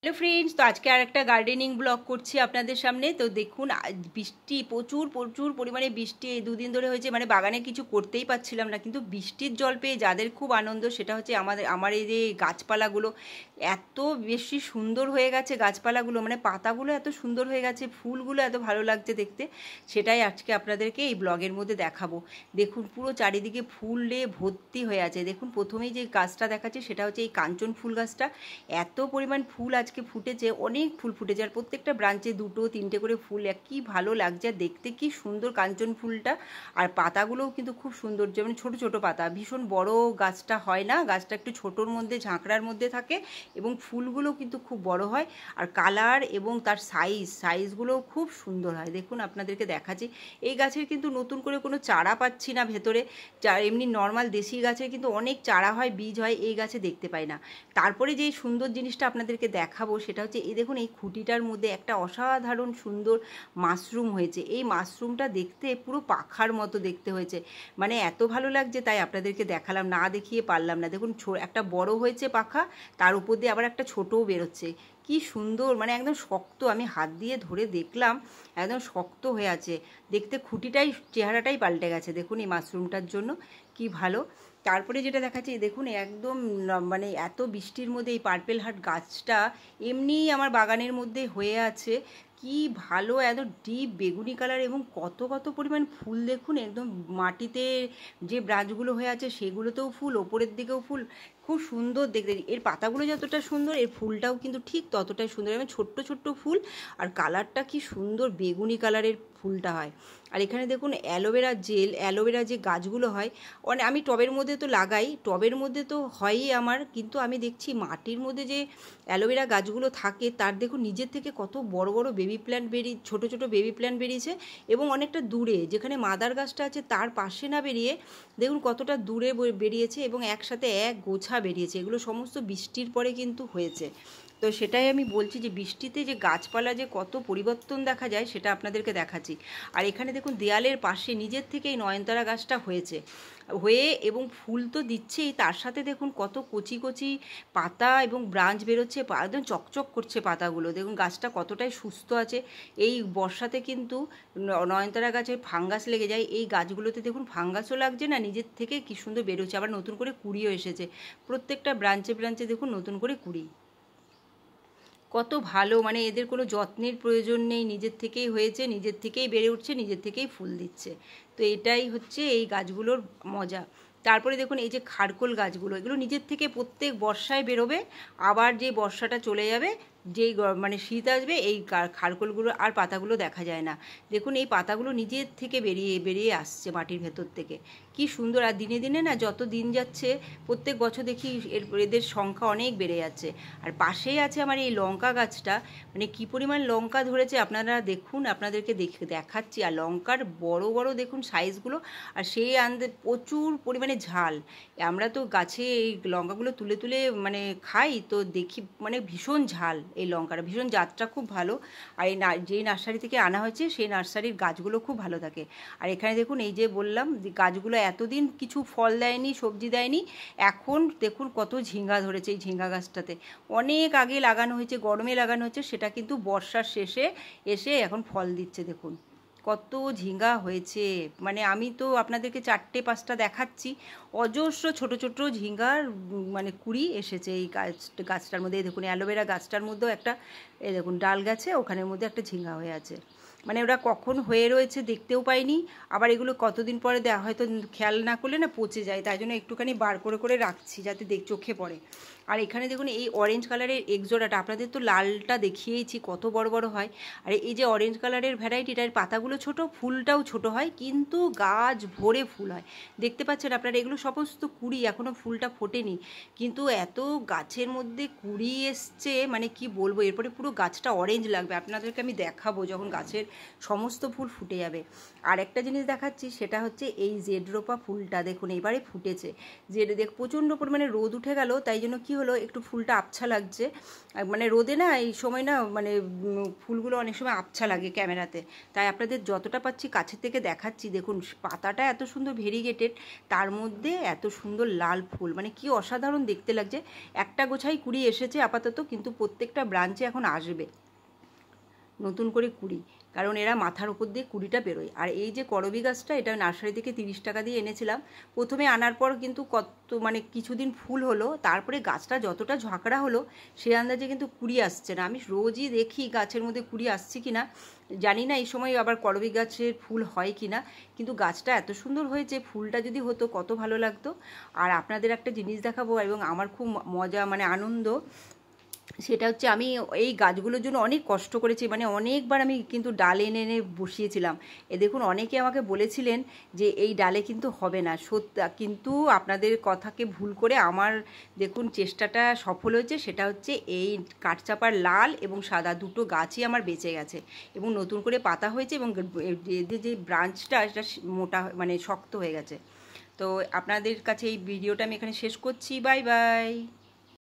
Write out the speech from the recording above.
Hello friends, তো আজকে আর একটা গার্ডেনিং ব্লগ করছি আপনাদের সামনে। তো দেখুন বৃষ্টি প্রচুর প্রচুর পরিমাণে বৃষ্টি এই দুদিন ধরে হয়েছে, মানে বাগানে কিছু করতেই পারছিলাম না। কিন্তু বৃষ্টির জল পেয়ে যাদের খুব আনন্দ সেটা হচ্ছে আমার এই যে গাছপালাগুলো এত বেশি সুন্দর হয়ে গেছে। গাছপালাগুলো মানে পাতাগুলো এত সুন্দর হয়ে গেছে, ফুলগুলো এত ভালো লাগছে দেখতে, সেটাই আজকে আপনাদেরকে এই ব্লগের মধ্যে দেখাবো। দেখুন পুরো চারিদিকে ফুলে ভর্তি হয়ে আছে। দেখুন প্রথমেই যে গাছটা দেখাচ্ছে সেটা হচ্ছে এই কাঞ্চন ফুল গাছটা। এত পরিমাণ ফুল আজকে ফুটেছে, অনেক ফুল ফুটেছে, আর প্রত্যেকটা ব্রাঞ্চে দুটো তিনটে করে ফুল। কি ভালো লাগছে দেখতে, কি সুন্দর কাঞ্চন ফুলটা। আর পাতাগুলোও কিন্তু খুব সুন্দর, যেমন ছোট ছোট পাতা, ভীষণ বড় গাছটা হয় না, গাছটা একটু ছোটোর মধ্যে ঝাঁকড়ার মধ্যে থাকে, এবং ফুলগুলো কিন্তু খুব বড় হয়। আর কালার এবং তার সাইজগুলোও খুব সুন্দর হয়। দেখুন আপনাদেরকে দেখাচ্ছি, এই গাছের কিন্তু নতুন করে কোনো চারা পাচ্ছি না ভেতরে। এমনি নর্মাল দেশি গাছের কিন্তু অনেক চারা হয়, বীজ হয়, এই গাছে দেখতে পাই না। তারপরে যে সুন্দর জিনিসটা আপনাদেরকে দেখাবো সেটা হচ্ছে এই দেখুন, এই খুঁটিটার মধ্যে একটা অসাধারণ সুন্দর মাশরুম হয়েছে। এই মাশরুমটা দেখতে পুরো পাখার মতো দেখতে হয়েছে, মানে এত ভালো লাগছে, তাই আপনাদেরকে দেখালাম, না দেখিয়ে পারলাম না। দেখুন একটা বড় হয়েছে পাখা, তার উপর দিয়ে আবার একটা ছোটও বেরোচ্ছে। কি সুন্দর, মানে একদম শক্ত, আমি হাত দিয়ে ধরে দেখলাম একদম শক্ত হয়ে আছে দেখতে। খুঁটিটাই চেহারাটাই পাল্টে গেছে দেখুন এই মাশরুমটার জন্য, কি ভালো। তারপরে যেটা দেখাচ্ছি দেখুন, একদম মানে এত বৃষ্টির মধ্যে এই পার্পেল হার্ট গাছটা এমনিই আমার বাগানের মধ্যে হয়ে আছে। কি ভালো, এত ডিপ বেগুনি কালার, এবং কত কত পরিমাণ ফুল দেখুন। একদম মাটিতে যে ব্রাঞ্চগুলো হয়ে আছে সেগুলোতেও ফুল, ওপরের দিকেও ফুল, খুব সুন্দর দেখতে। এর পাতাগুলো যতটা সুন্দর, এর ফুলটাও কিন্তু ঠিক ততটাই সুন্দর, এবং ছোট্ট ছোট্ট ফুল, আর কালারটা কি সুন্দর বেগুনি কালারের ফুলটা হয়। আর এখানে দেখুন অ্যালোভেরা যে গাছগুলো হয়, আমি টবের মধ্যে তো লাগাই, টবের মধ্যে তো হয়ই আমার, কিন্তু আমি দেখছি মাটির মধ্যে যে অ্যালোভেরা গাছগুলো থাকে তার দেখুন নিজের থেকে কত বড় বড় ছোট ছোট বেবি প্ল্যান্ট বেরিয়েছে, এবং অনেকটা দূরে যেখানে মাদার গাছটা আছে তার পাশে না বেরিয়ে দেখুন কতটা দূরে বেরিয়েছে, এবং একসাথে এক গোছা বেরিয়েছে। এগুলো সমস্ত বৃষ্টির পরে কিন্তু হয়েছে। তো সেটাই আমি বলছি যে বৃষ্টিতে যে গাছপালা যে কত পরিবর্তন দেখা যায় সেটা আপনাদেরকে দেখাচ্ছি। আর এখানে দেখুন দেয়ালের পাশে নিজের থেকে এই নয়নতারা গাছটা এবং ফুল তো দিচ্ছেই, তার সাথে দেখুন কত কচি কচি পাতা এবং ব্রাঞ্চ বেরোচ্ছে, একদম চকচক করছে পাতাগুলো। দেখুন গাছটা কতটাই সুস্থ আছে। এই বর্ষাতে কিন্তু নয়নতারা গাছে ফাঙ্গাস লেগে যায়, এই গাছগুলোতে দেখুন ফাঙ্গাসও লাগছে না, নিজের থেকে কি সুন্দর বেরোচ্ছে, আবার নতুন করে কুড়িও এসেছে। প্রত্যেকটা ব্রাঞ্চে ব্রাঞ্চে দেখুন নতুন করে কুড়ি, কত ভালো। মানে এদের কোনো যত্নের প্রয়োজন নেই, নিজের থেকেই হয়েছে, নিজের থেকেই বেড়ে উঠছে, নিজের থেকেই ফুল দিচ্ছে। তো এটাই হচ্ছে এই গাছগুলোর মজা। তারপরে দেখুন এই যে খারকোল গাছগুলো, এগুলো নিজের থেকে প্রত্যেক বর্ষায় বেরোবে, আবার যে বর্ষাটা চলে যাবে, যেই মানে শীত আসবে, এই খারকোলগুলো আর পাতাগুলো দেখা যায় না। দেখুন এই পাতাগুলো নিজের থেকে বেরিয়ে বেরিয়ে আসছে মাটির ভেতর থেকে, কি সুন্দর। আর দিনে দিনে না, যত দিন যাচ্ছে প্রত্যেক বছর দেখি এদের সংখ্যা অনেক বেড়ে যাচ্ছে। আর পাশেই আছে আমার এই লঙ্কা গাছটা, মানে কি পরিমাণ লঙ্কা ধরেছে আপনারা দেখুন, আপনাদেরকে দেখাচ্ছি। আর লঙ্কার বড় বড় দেখুন সাইজগুলো, আর সেই প্রচুর পরিমাণে ঝাল। আমরা তো গাছে এই লঙ্কাগুলো তুলে তুলে মানে খাই, তো দেখি মানে ভীষণ ঝাল এই লঙ্কাটা, ভীষণ জাতটা খুব ভালো। আর এই যেই নার্সারি থেকে আনা হয়েছে সেই নার্সারির গাছগুলো খুব ভালো থাকে। আর এখানে দেখুন এই যে বললাম গাছগুলো এতদিন কিছু ফল দেয়নি, সবজি দেয়নি, এখন দেখুন কত ঝিঙ্গা ধরেছে এই ঝিঙ্গা গাছটাতে। অনেক আগে লাগানো হয়েছে, গরমে লাগানো হয়েছে, সেটা কিন্তু বর্ষার শেষে এসে এখন ফল দিচ্ছে। দেখুন কত ঝিঙ্গা হয়েছে, মানে আমি তো আপনাদেরকে 4-5টা দেখাচ্ছি, অজস্র ছোট ছোট ঝিঙ্গার মানে কুড়ি এসেছে এই গাছটার মধ্যে। দেখুন অ্যালোভেরা গাছটার মধ্যেও একটা, এই দেখুন ডাল গাছে ওখানের মধ্যে একটা ঝিঙ্গা হয়ে আছে। মানে ওরা কখন হয়ে রয়েছে দেখতেও পাইনি, আবার এগুলো কতদিন পরে দেওয়া হয়তো খেয়াল না করলে না পচে যায়, তাই জন্য একটুখানি বার করে করে রাখছি যাতে চোখে পড়ে। আর এখানে দেখুন এই অরেঞ্জ কালারের এক্সোরাটা, আপনাদের তো লালটা দেখিয়েছি কত বড় বড় হয়, আর এই যে অরেঞ্জ কালারের ভ্যারাইটিটার পাতাগুলো ছোট, ফুলটাও ছোট হয়, কিন্তু গাছ ভরে ফুল হয়। দেখতে পাচ্ছেন আপনারা, এগুলো সমস্ত কুড়ি, এখনও ফুলটা ফোটেনি, কিন্তু এত গাছের মধ্যে কুড়ি এসছে, মানে কি বলবো। এরপরে পুরো গাছটা অরেঞ্জ লাগবে, আপনাদেরকে আমি দেখাবো যখন গাছের সমস্ত ফুল ফুটে যাবে। আর একটা জিনিস দেখাচ্ছি, সেটা হচ্ছে এই জেডরোপা ফুলটা দেখুন এবারে ফুটেছে। প্রচণ্ড পরিমাণে রোদ উঠে গেল, তাই জন্য কি হলো একটু ফুলটা আবছা লাগছে, মানে রোদে না এই সময় না মানে ফুলগুলো অনেক সময় আবছা লাগে ক্যামেরাতে, তাই আপনাদের যতটা পাচ্ছি কাছের থেকে দেখাচ্ছি। দেখুন পাতাটা এত সুন্দর ভেরিগেটেড, তার মধ্যে এত সুন্দর লাল ফুল, মানে কি অসাধারণ দেখতে লাগছে। একটা গোছাই কুড়ি এসেছে আপাতত, কিন্তু প্রত্যেকটা ব্রাঞ্চে এখন আসবে নতুন করে কুড়ি, কারণ এরা মাথার উপর দিয়ে কুড়িটা বেরোয়। আর এই যে করবি গাছটা, এটা নার্সারি থেকে 30 টাকা দিয়ে এনেছিলাম। প্রথমে আনার পর কিন্তু কত মানে কিছুদিন ফুল হলো, তারপরে গাছটা যতটা ঝাঁকড়া হলো সে আন্দাজে কিন্তু কুড়ি আসছে না। আমি রোজই দেখি গাছের মধ্যে কুড়ি আসছে কি না, জানি না এই সময় আবার করবি গাছের ফুল হয় কি না, কিন্তু গাছটা এত সুন্দর হয়েছে, ফুলটা যদি হতো কত ভালো লাগতো। আর আপনাদের একটা জিনিস দেখাবো, এবং আমার খুব মজা মানে আনন্দ, সেটা হচ্ছে আমি এই গাছগুলোর জন্য অনেক কষ্ট করেছি, মানে অনেকবার আমি কিন্তু ডাল এনে এনে বসিয়েছিলাম। দেখুন অনেকে আমাকে বলেছিলেন যে এই ডালে কিন্তু হবে না, সত্যি কিন্তু আপনাদের কথাকে ভুল করে আমার দেখুন চেষ্টাটা সফল হয়েছে। সেটা হচ্ছে এই কাঠচাপার লাল এবং সাদা দুটো গাছই আমার বেঁচে গেছে, এবং নতুন করে পাতা হয়েছে, এবং এদের যে ব্রাঞ্চটা এটা মোটা মানে শক্ত হয়ে গেছে। তো আপনাদের কাছে এই ভিডিওটা আমি এখানে শেষ করছি। Bye bye.